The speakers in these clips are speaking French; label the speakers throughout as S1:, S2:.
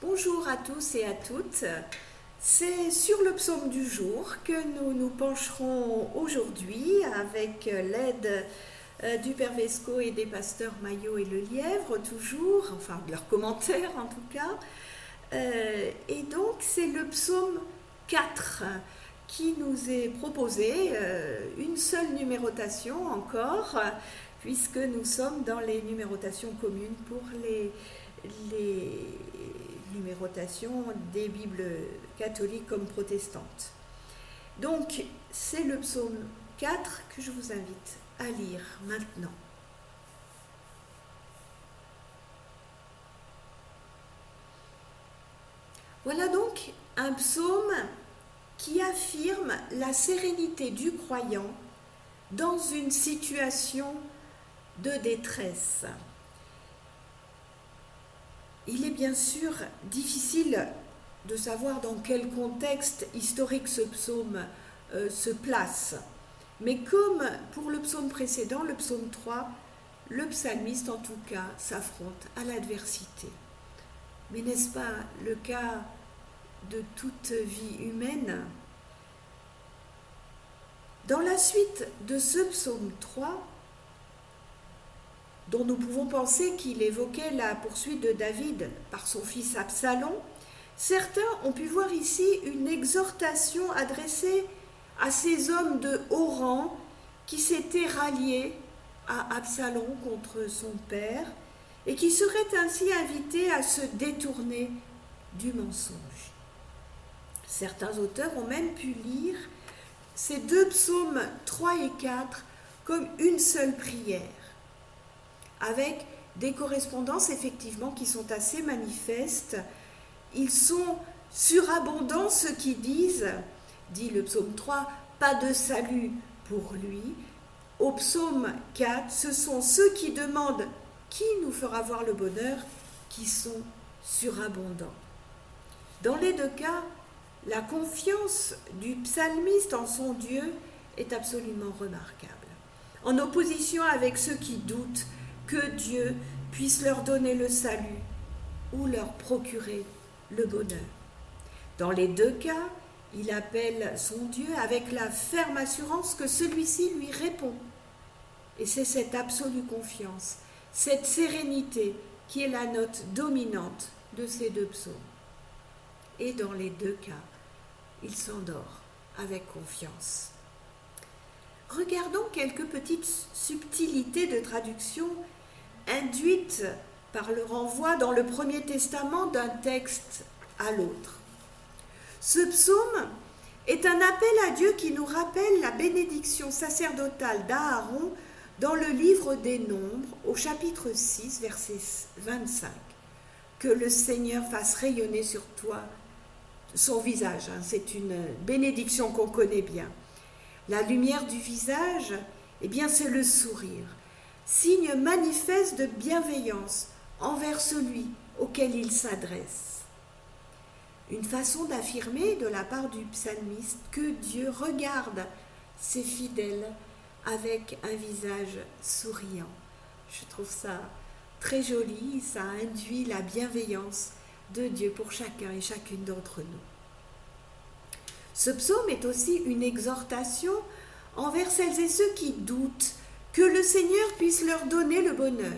S1: Bonjour à tous et à toutes. C'est sur le psaume du jour que nous nous pencherons aujourd'hui avec l'aide du Père Vesco et des pasteurs Maillot et Lelièvre, toujours, enfin de leurs commentaires en tout cas. Et donc c'est le psaume 4 qui nous est proposé, une seule numérotation encore, puisque nous sommes dans les numérotations communes pour les numérotations des Bibles catholiques comme protestantes. Donc, c'est le psaume 4 que je vous invite à lire maintenant. Voilà donc un psaume qui affirme la sérénité du croyant dans une situation de détresse. Il est bien sûr difficile de savoir dans quel contexte historique ce psaume se place. Mais comme pour le psaume précédent, le psaume 3, le psalmiste en tout cas s'affronte à l'adversité. Mais n'est-ce pas le cas de toute vie humaine ? Dans la suite de ce psaume 3, dont nous pouvons penser qu'il évoquait la poursuite de David par son fils Absalom, certains ont pu voir ici une exhortation adressée à ces hommes de haut rang qui s'étaient ralliés à Absalom contre son père et qui seraient ainsi invités à se détourner du mensonge. Certains auteurs ont même pu lire ces deux psaumes 3 et 4 comme une seule prière, avec des correspondances effectivement qui sont assez manifestes. Ils sont surabondants ceux qui disent, dit le psaume 3, pas de salut pour lui. Au psaume 4, ce sont ceux qui demandent qui nous fera voir le bonheur qui sont surabondants. Dans les deux cas, la confiance du psalmiste en son Dieu est absolument remarquable. En opposition avec ceux qui doutent que Dieu puisse leur donner le salut ou leur procurer le bonheur. Dans les deux cas, il appelle son Dieu avec la ferme assurance que celui-ci lui répond. Et c'est cette absolue confiance, cette sérénité qui est la note dominante de ces deux psaumes. Et dans les deux cas, il s'endort avec confiance. Regardons quelques petites subtilités de traduction induites par le renvoi dans le Premier Testament d'un texte à l'autre. Ce psaume est un appel à Dieu qui nous rappelle la bénédiction sacerdotale d'Aaron dans le livre des Nombres, au chapitre 6, verset 25. Que le Seigneur fasse rayonner sur toi son visage. C'est une bénédiction qu'on connaît bien. La lumière du visage, eh bien, c'est le sourire, signe manifeste de bienveillance envers celui auquel il s'adresse. Une façon d'affirmer de la part du psalmiste que Dieu regarde ses fidèles avec un visage souriant. Je trouve ça très joli, ça induit la bienveillance de Dieu pour chacun et chacune d'entre nous. Ce psaume est aussi une exhortation envers celles et ceux qui doutent que le Seigneur puisse leur donner le bonheur.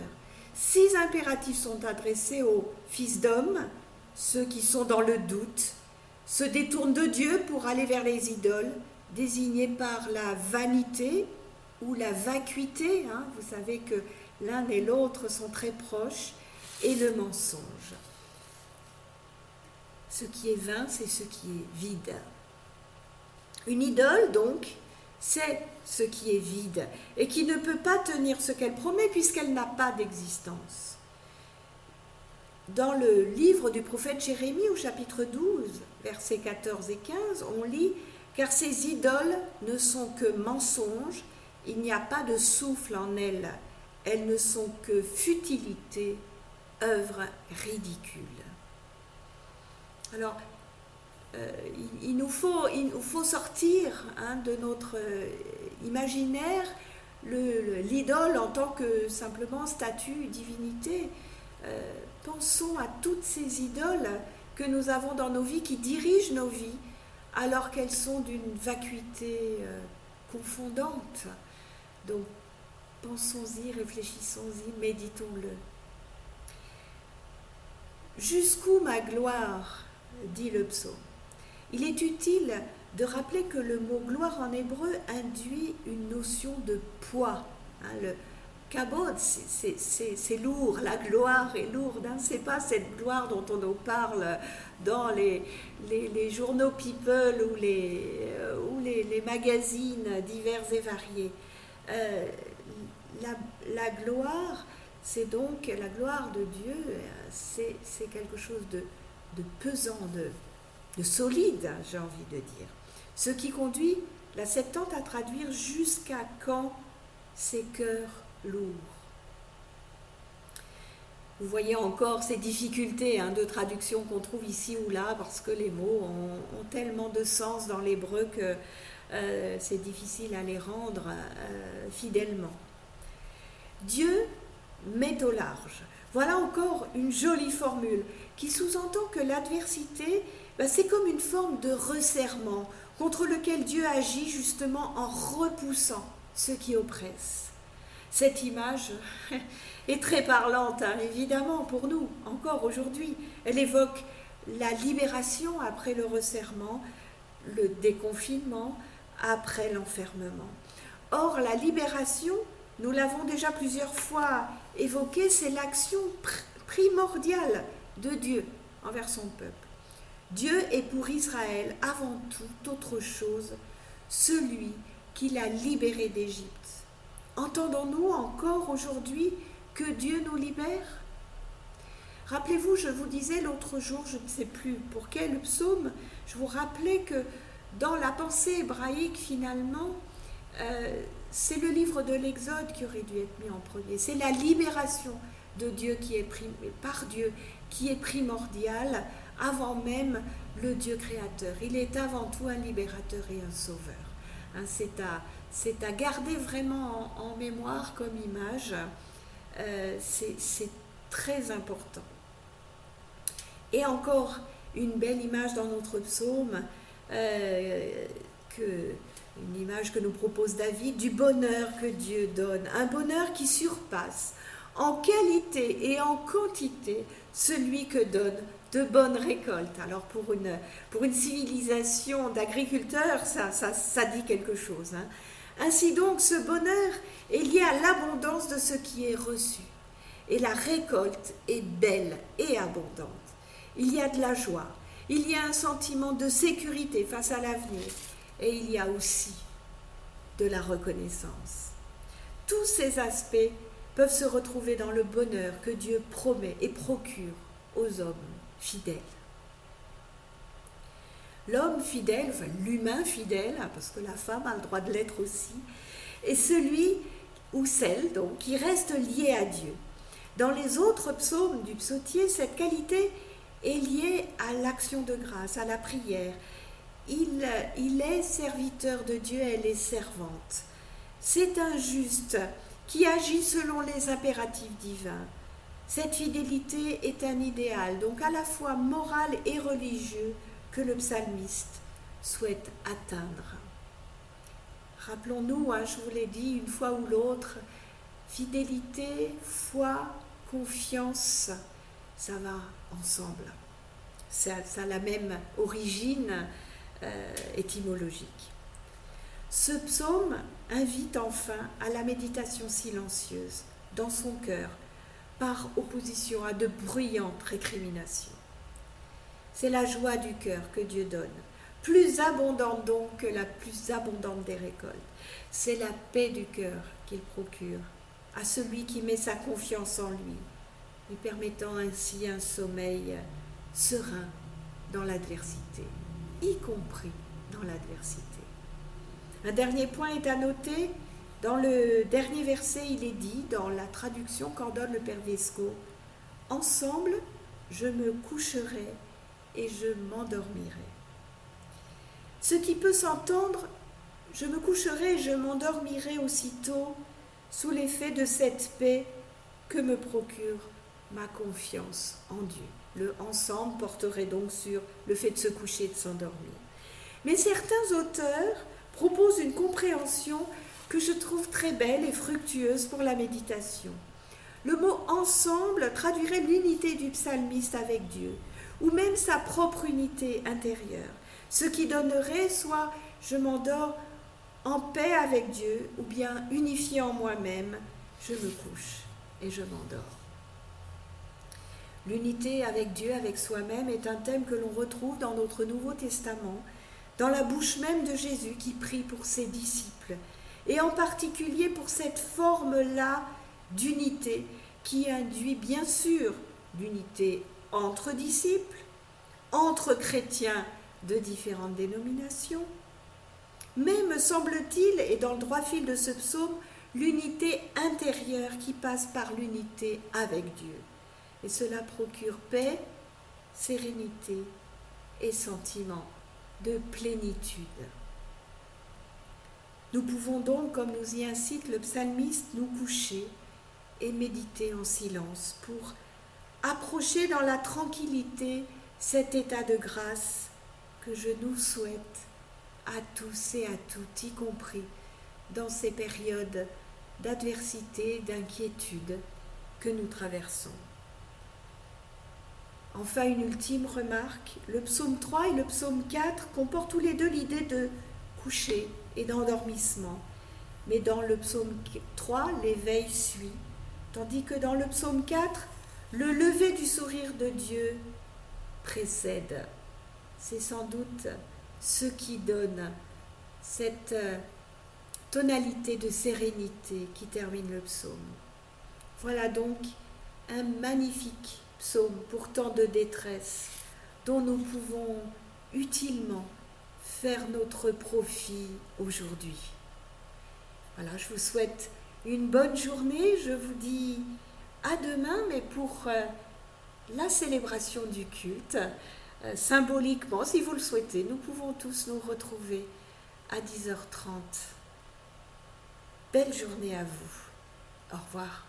S1: 6 impératifs sont adressés aux fils d'hommes, ceux qui sont dans le doute, se détournent de Dieu pour aller vers les idoles, désignés par la vanité ou la vacuité. Vous savez que l'un et l'autre sont très proches, et le mensonge. Ce qui est vain, c'est ce qui est vide. Une idole, donc, c'est ce qui est vide et qui ne peut pas tenir ce qu'elle promet puisqu'elle n'a pas d'existence. Dans le livre du prophète Jérémie, au chapitre 12, versets 14 et 15, on lit « Car ces idoles ne sont que mensonges, il n'y a pas de souffle en elles, elles ne sont que futilité, œuvre ridicule. » Alors, il nous faut sortir de notre imaginaire l'idole en tant que simplement statue, divinité. pensons à toutes ces idoles que nous avons dans nos vies, qui dirigent nos vies, alors qu'elles sont d'une vacuité confondante. Donc, pensons-y, réfléchissons-y, méditons-le. Jusqu'où ma gloire, dit le psaume. Il est utile de rappeler que le mot gloire en hébreu induit une notion de poids. Le kabod, c'est lourd, la gloire est lourde. C'est pas cette gloire dont on nous parle dans les journaux People ou les magazines divers et variés. La gloire, c'est donc la gloire de Dieu, c'est quelque chose de pesant, de solide, j'ai envie de dire. Ce qui conduit la Septante à traduire jusqu'à quand ces cœurs lourds. Vous voyez encore ces difficultés de traduction qu'on trouve ici ou là, parce que les mots ont tellement de sens dans l'hébreu que c'est difficile à les rendre fidèlement. Dieu met au large. Voilà encore une jolie formule qui sous-entend que l'adversité, c'est comme une forme de resserrement contre lequel Dieu agit justement en repoussant ceux qui oppressent. Cette image est très parlante, évidemment, pour nous, encore aujourd'hui. Elle évoque la libération après le resserrement, le déconfinement après l'enfermement. Or, la libération, nous l'avons déjà plusieurs fois évoqué, c'est l'action primordiale de Dieu envers son peuple. Dieu est pour Israël, avant toute autre chose, celui qui l'a libéré d'Égypte. Entendons-nous encore aujourd'hui que Dieu nous libère ? Rappelez-vous, je vous disais l'autre jour, je ne sais plus pour quel psaume, je vous rappelais que dans la pensée hébraïque, finalement, c'est le livre de l'Exode qui aurait dû être mis en premier. C'est la libération de Dieu par Dieu qui est primordiale avant même le Dieu créateur. Il est avant tout un libérateur et un sauveur. C'est à garder vraiment en mémoire comme image. C'est très important. Et encore une belle image dans notre psaume, une image que nous propose David, du bonheur que Dieu donne, un bonheur qui surpasse en qualité et en quantité celui que donne de bonnes récoltes. Alors pour une civilisation d'agriculteurs, ça dit quelque chose. Ainsi donc, ce bonheur est lié à l'abondance de ce qui est reçu. Et la récolte est belle et abondante. Il y a de la joie, il y a un sentiment de sécurité face à l'avenir, et il y a aussi de la reconnaissance. Tous ces aspects peuvent se retrouver dans le bonheur que Dieu promet et procure aux hommes fidèles. L'homme fidèle, enfin l'humain fidèle, parce que la femme a le droit de l'être aussi, est celui ou celle donc, qui reste lié à Dieu. Dans les autres psaumes du psautier, cette qualité est liée à l'action de grâce, à la prière. Il est serviteur de Dieu, elle est servante. C'est un juste qui agit selon les impératifs divins. Cette fidélité est un idéal, donc à la fois moral et religieux, que le psalmiste souhaite atteindre. Rappelons-nous, je vous l'ai dit une fois ou l'autre, fidélité, foi, confiance, ça va ensemble. Ça a la même origine étymologique. Ce psaume invite enfin à la méditation silencieuse dans son cœur, par opposition à de bruyantes récriminations. C'est la joie du cœur que Dieu donne, plus abondante donc que la plus abondante des récoltes. C'est la paix du cœur qu'il procure à celui qui met sa confiance en lui, lui permettant ainsi un sommeil serein dans l'adversité, y compris dans l'adversité. Un dernier point est à noter. Dans le dernier verset, il est dit, dans la traduction qu'en donne le Père Vesco, « Ensemble, je me coucherai et je m'endormirai. » Ce qui peut s'entendre, je me coucherai et je m'endormirai aussitôt sous l'effet de cette paix que me procure ma confiance en Dieu. Le ensemble porterait donc sur le fait de se coucher et de s'endormir. Mais certains auteurs proposent une compréhension que je trouve très belle et fructueuse pour la méditation. Le mot « ensemble » traduirait l'unité du psalmiste avec Dieu, ou même sa propre unité intérieure, ce qui donnerait soit je m'endors en paix avec Dieu, ou bien unifié en moi-même, je me couche et je m'endors. L'unité avec Dieu, avec soi-même, est un thème que l'on retrouve dans notre Nouveau Testament, dans la bouche même de Jésus qui prie pour ses disciples, et en particulier pour cette forme-là d'unité qui induit bien sûr l'unité entre disciples, entre chrétiens de différentes dénominations, mais me semble-t-il, et dans le droit fil de ce psaume, l'unité intérieure qui passe par l'unité avec Dieu. Et cela procure paix, sérénité et sentiment de plénitude. Nous pouvons donc, comme nous y incite le psalmiste, nous coucher et méditer en silence pour approcher dans la tranquillité cet état de grâce que je nous souhaite à tous et à toutes, y compris dans ces périodes d'adversité, d'inquiétude que nous traversons. Enfin, une ultime remarque, le psaume 3 et le psaume 4 comportent tous les deux l'idée de coucher et d'endormissement. Mais dans le psaume 3, l'éveil suit, tandis que dans le psaume 4, le lever du sourire de Dieu précède. C'est sans doute ce qui donne cette tonalité de sérénité qui termine le psaume. Voilà donc un magnifique psaume pourtant de détresse dont nous pouvons utilement faire notre profit aujourd'hui. Voilà, je vous souhaite une bonne journée. Je vous dis à demain, mais pour la célébration du culte, symboliquement, si vous le souhaitez, nous pouvons tous nous retrouver à 10h30. Belle journée à vous. Au revoir.